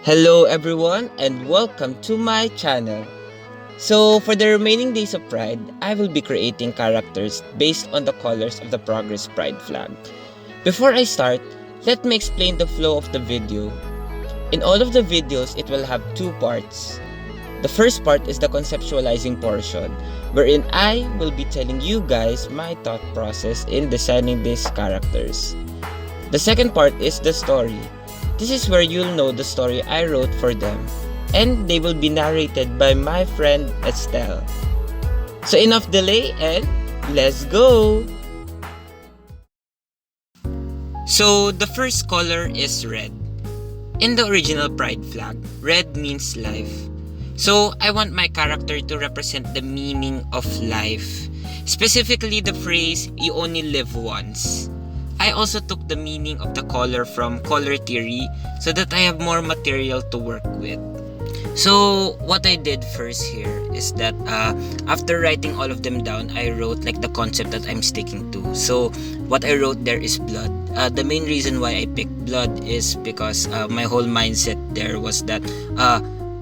Hello everyone and welcome to my channel. So for the remaining days of Pride, I will be creating characters based on the colors of the Progress Pride flag. Before I start, let me explain the flow of the video. In all of the videos, it will have two parts. The first part is the conceptualizing portion, wherein I will be telling you guys my thought process in designing these characters. The second part is the story. This is where you'll know the story I wrote for them, and they will be narrated by my friend Estelle. So enough delay and let's go! So the first color is red. In the original Pride flag, red means life. So I want my character to represent the meaning of life, specifically the phrase, "you only live once." I also took the meaning of the color from color theory so that I have more material to work with. So what I did first here is that after writing all of them down, I wrote like the concept that I'm sticking to. So what I wrote there is blood. The main reason why I picked blood is because my whole mindset there was that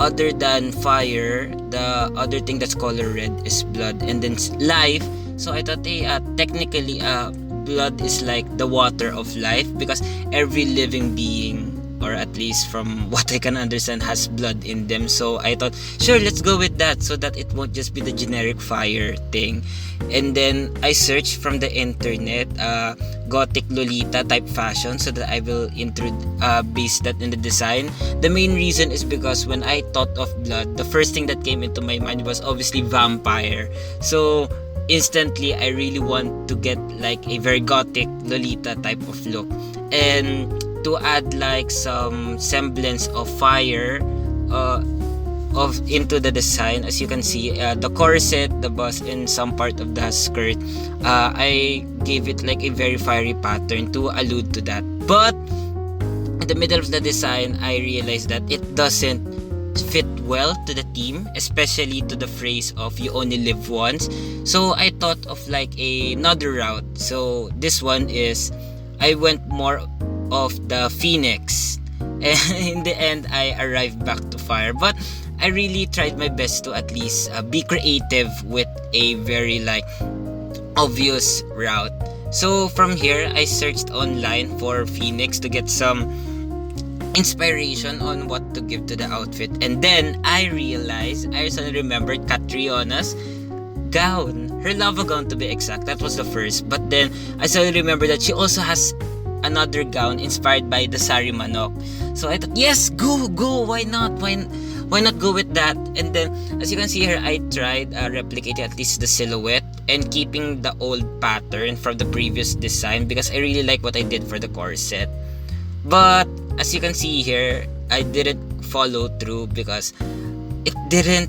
other than fire, the other thing that's color red is blood, and then life. So I thought, hey, technically, blood is like the water of life because every living being, or at least from what I can understand, has blood in them. So I thought, sure, let's go with that so that it won't just be the generic fire thing. And then I searched from the internet gothic Lolita type fashion so that I will base that in the design. The main reason is because when I thought of blood, the first thing that came into my mind was obviously vampire. So instantly I really want to get like a very gothic Lolita type of look, and to add like some semblance of fire into the design. As you can see, the corset, the bust, and some part of the skirt, I gave it like a very fiery pattern to allude to that. But in the middle of the design, I realized that it doesn't fit well to the theme, especially to the phrase of "you only live once." So I thought of like another route. So this one is, I went more of the phoenix, and in the end I arrived back to fire. But I really tried my best to at least be creative with a very like obvious route. So from here I searched online for phoenix to get some inspiration on what to give to the outfit, and then I suddenly remembered Catriona's gown, her lava gown to be exact. That was the first, but then I suddenly remembered that she also has another gown inspired by the Sari Manok. So I thought, yes, go, why not go with that? And then as you can see here, I tried replicating at least the silhouette and keeping the old pattern from the previous design because I really like what I did for the corset. But as you can see here, I didn't follow through because it didn't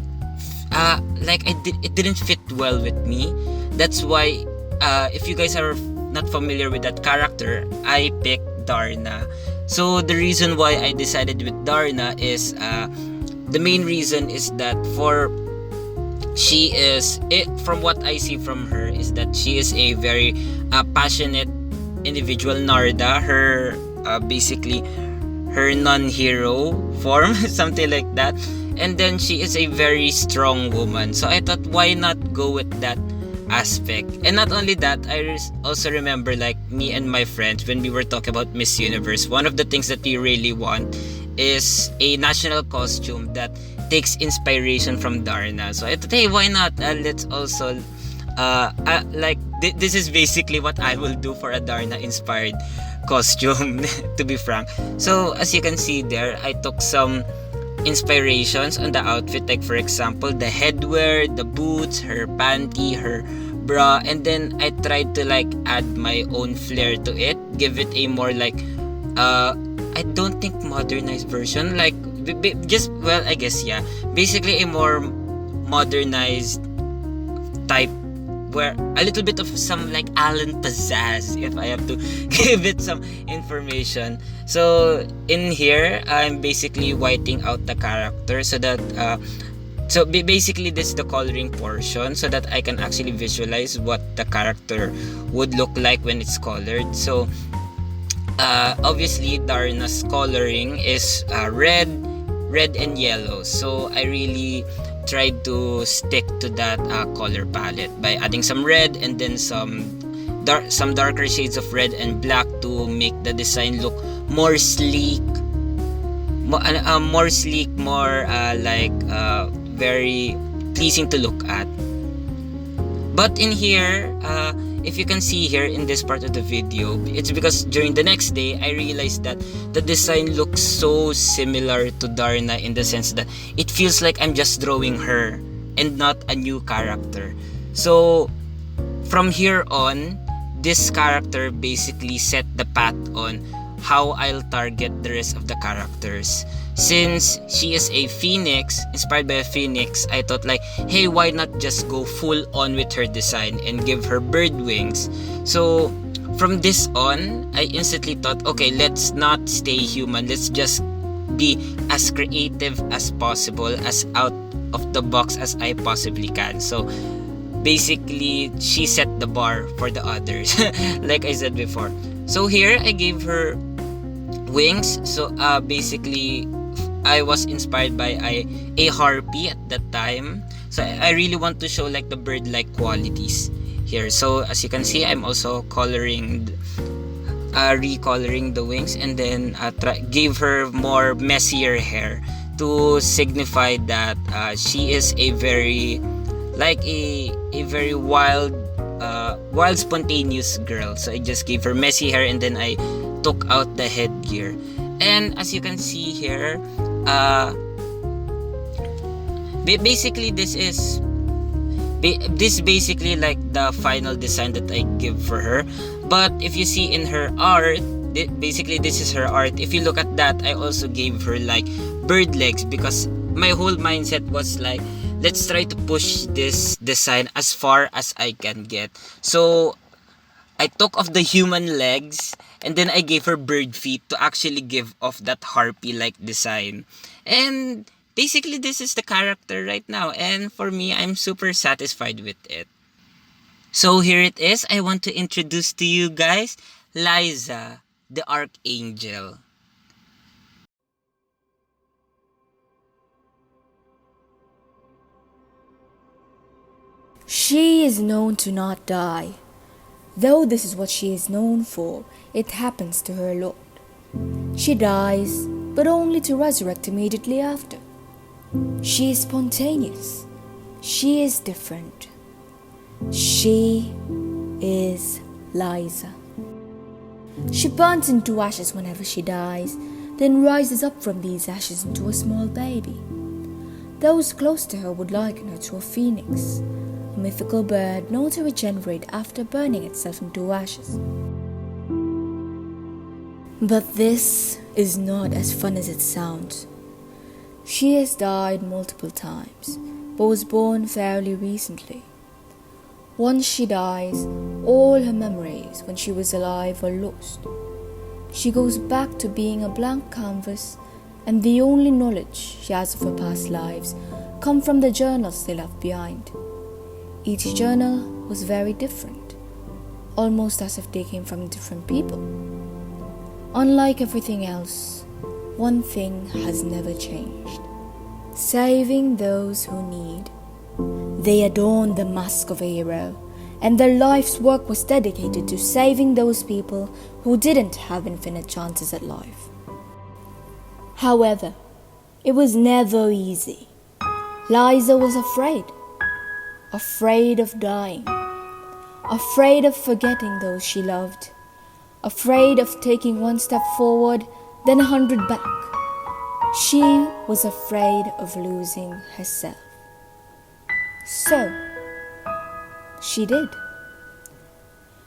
it didn't fit well with me. That's why if you guys are not familiar with that character, I picked Darna. So the reason why I decided with Darna is the main reason is that from what I see from her is that she is a very passionate individual. Narda, her basically her non-hero form, something like that, and then she is a very strong woman. So I thought, why not go with that aspect? And not only that, I also remember like me and my friends when we were talking about Miss Universe, one of the things that we really want is a national costume that takes inspiration from Darna. So I thought, hey, why not? Let's also this is basically what I will do for a Darna inspired costume to be frank. So as you can see there, I took some inspirations on the outfit, like for example the headwear, the boots, her panty, her bra, and then I tried to like add my own flair to it, give it a more like I don't think modernized version, like I guess yeah, basically a more modernized type, where a little bit of some like Alan pizzazz, if I have to give it some information. So in here, I'm basically whiting out the character so that basically this is the coloring portion so that I can actually visualize what the character would look like when it's colored. So obviously Darna's coloring is red, red and yellow. So I really tried to stick to that color palette by adding some red and then some darker shades of red and black to make the design look more sleek, more very pleasing to look at. But in here, if you can see here in this part of the video, it's because during the next day I realized that the design looks so similar to Darna in the sense that it feels like I'm just drawing her and not a new character. So from here on, this character basically set the path on how I'll target the rest of the characters. Since she is a phoenix, inspired by a phoenix, I thought like, hey, why not just go full on with her design and give her bird wings? So from this on, I instantly thought, okay, let's not stay human. Let's just be as creative as possible, as out of the box as I possibly can. So basically, she set the bar for the others, like I said before. So here, I gave her wings. So basically, I was inspired by a harpy at that time. So I really want to show like the bird-like qualities here. So as you can see, I'm also recoloring the wings, and then gave her more messier hair to signify that she is a very very wild spontaneous girl. So I just gave her messy hair and then I took out the headgear. And as you can see here, basically this basically like the final design that I give for her. But if you see in her art, basically this is her art. If you look at that, I also gave her like bird legs, because my whole mindset was like, let's try to push this design as far as I can get. So I took off the human legs and then I gave her bird feet to actually give off that harpy-like design. And basically this is the character right now, and for me, I'm super satisfied with it. So here it is. I want to introduce to you guys Liza, the Archangel. She is known to not die. Though this is what she is known for, it happens to her a lot. She dies, but only to resurrect immediately after. She is spontaneous. She is different. She is Liza. She burns into ashes whenever she dies, then rises up from these ashes into a small baby. Those close to her would liken her to a phoenix, a mythical bird known to regenerate after burning itself into ashes. But this is not as fun as it sounds. She has died multiple times, but was born fairly recently. Once she dies, all her memories when she was alive are lost. She goes back to being a blank canvas, and the only knowledge she has of her past lives come from the journals they left behind. Each journal was very different, almost as if they came from different people. Unlike everything else, one thing has never changed: saving those who need. They adorned the mask of a hero, and their life's work was dedicated to saving those people who didn't have infinite chances at life. However, it was never easy. Liza was afraid of dying, afraid of forgetting those she loved, afraid of taking one step forward, then 100 back. She was afraid of losing herself. So, she did.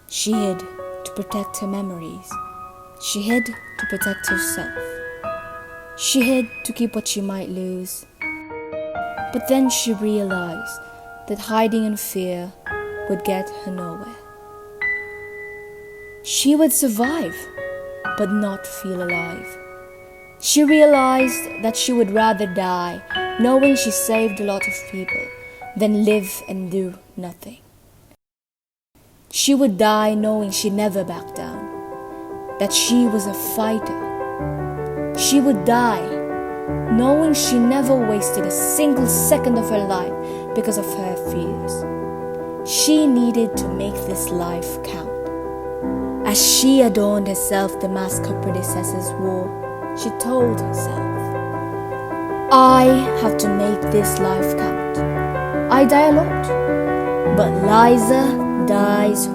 She hid to protect her memories. She hid to protect herself. She hid to keep what she might lose. But then she realized that hiding in fear would get her nowhere. She would survive, but not feel alive. She realized that she would rather die knowing she saved a lot of people than live and do nothing. She would die knowing she'd never back down, that she was a fighter. She would die knowing she never wasted a single second of her life because of her fears. She needed to make this life count. As she adorned herself the mask her predecessors wore, she told herself, I have to make this life count. I die a lot, but Liza dies